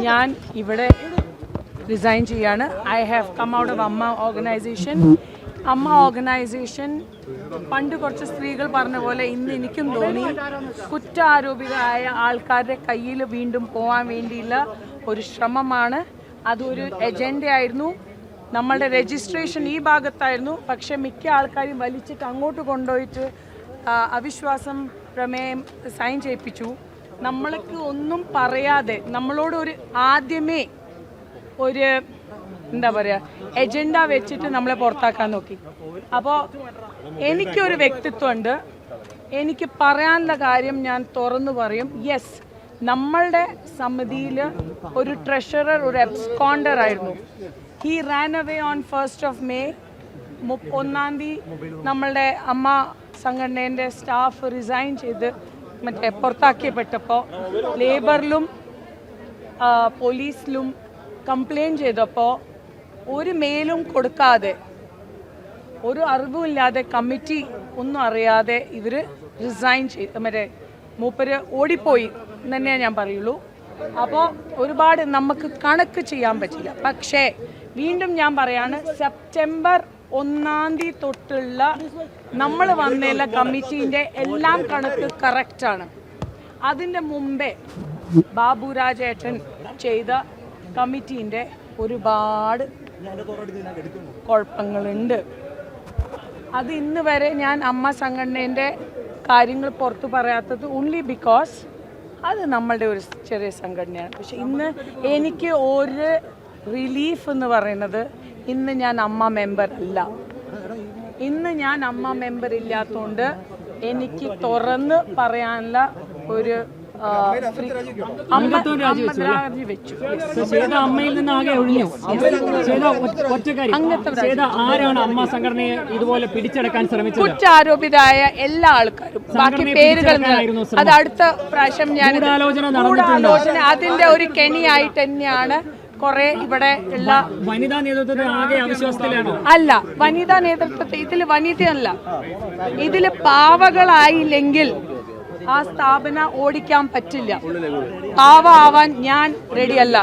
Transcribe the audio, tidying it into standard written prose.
ഞാൻ ഇവിടെ റിസൈൻ ചെയ്യാണ്. I have come out of AMMA organisation. AMMA organisation പണ്ട് കുറച്ച് സ്ത്രീകൾ പറഞ്ഞ പോലെ ഇന്ന് എനിക്കും തോന്നി കുറ്റാരോപിതരായ ആൾക്കാരുടെ കയ്യിൽ വീണ്ടും പോകാൻ വേണ്ടിയുള്ള ഒരു ശ്രമമാണ്. അതൊരു എജൻഡയായിരുന്നു. നമ്മളുടെ രജിസ്ട്രേഷൻ ഈ ഭാഗത്തായിരുന്നു. പക്ഷേ മിക്ക ആൾക്കാരും വലിച്ചിട്ട് അങ്ങോട്ട് കൊണ്ടുപോയിട്ട് അവിശ്വാസം പ്രമേയം സൈൻ ചെയ്യിപ്പിച്ചു. നമ്മൾക്ക് ഒന്നും പറയാതെ നമ്മളോട് ഒരു ആദ്യമേ ഒരു എന്താ പറയുക എജൻഡ വെച്ചിട്ട് നമ്മളെ പുറത്താക്കാൻ നോക്കി. അപ്പോൾ എനിക്കൊരു വ്യക്തിത്വമുണ്ട്. എനിക്ക് പറയാനുള്ള കാര്യം ഞാൻ തുറന്നു പറയും. യെസ്, നമ്മളുടെ സമിതിയിൽ ഒരു ട്രഷറർ ഒരു എബ്സ്കോണ്ടർ ആയിരുന്നു. He Rann away on 1st of May. 1-ാം തീയതി നമ്മളുടെ അമ്മ സംഘടനേൻ്റെ സ്റ്റാഫ് റിസൈൻ ചെയ്ത് പുറത്താക്കിയപ്പെട്ടപ്പോൾ ലേബറിലും പോലീസിലും കംപ്ലയിൻറ്റ് ചെയ്തപ്പോൾ ഒരു മെയിലും കൊടുക്കാതെ ഒരു അറിവുമില്ലാതെ കമ്മിറ്റി ഒന്നും അറിയാതെ ഇവർ റിസൈൻ ചെയ്ത് മൂപ്പര് ഓടിപ്പോയി തന്നെ ഞാൻ പറയുള്ളൂ. അപ്പോൾ ഒരുപാട് നമുക്ക് കണക്ക് ചെയ്യാൻ പറ്റില്ല. പക്ഷേ വീണ്ടും ഞാൻ പറയാണ്, സെപ്റ്റംബർ 1-ാം തീയതി തൊട്ടുള്ള നമ്മൾ വന്നേല കമ്മിറ്റീൻ്റെ എല്ലാം കണക്ക് കറക്റ്റാണ്. അതിൻ്റെ മുമ്പേ ബാബുരാജേട്ടൻ ചെയ്ത കമ്മിറ്റീൻ്റെ ഒരുപാട് കുഴപ്പങ്ങളുണ്ട്. അത് ഇന്ന് വരെ ഞാൻ അമ്മ സംഘടനേൻ്റെ കാര്യങ്ങൾ പുറത്തു പറയാത്തത് ഓൺലി ബിക്കോസ് അത് നമ്മളുടെ ഒരു ചെറിയ സംഘടനയാണ്. പക്ഷെ ഇന്ന് എനിക്ക് ഒരു റിലീഫ് എന്ന് പറയുന്നത് ഇന്ന് ഞാൻ അമ്മ മെമ്പർ അല്ല. ഇന്ന് ഞാൻ അമ്മ മെമ്പർ ഇല്ലാത്തതുകൊണ്ട് എനിക്ക് തുറന്ന് പറയാനുള്ള ഒരു കുറ്റാരോപിതരായ എല്ലാ ആൾക്കാരും ബാക്കി പേരുകൾ അത് അടുത്ത പ്രാവശ്യം ഞാൻ ഗൂഢാലോചന അതിന്റെ ഒരു കെണിയായിട്ട് തന്നെയാണ് കുറെ ഇവിടെ ഉള്ള വനിതാ നേതൃത്വത്തെ ആകെ അവിശ്വാസത്തിലാണോ? അല്ല, വനിതാ നേതൃത്വത്തെ ഇതിൽ വനിതയല്ല, ഇതിൽ പാവകളായില്ലെങ്കിൽ ആ സ്ഥാപനം ഓടിക്കാൻ പറ്റില്ല. പാവ ആവാൻ ഞാൻ റെഡിയല്ല.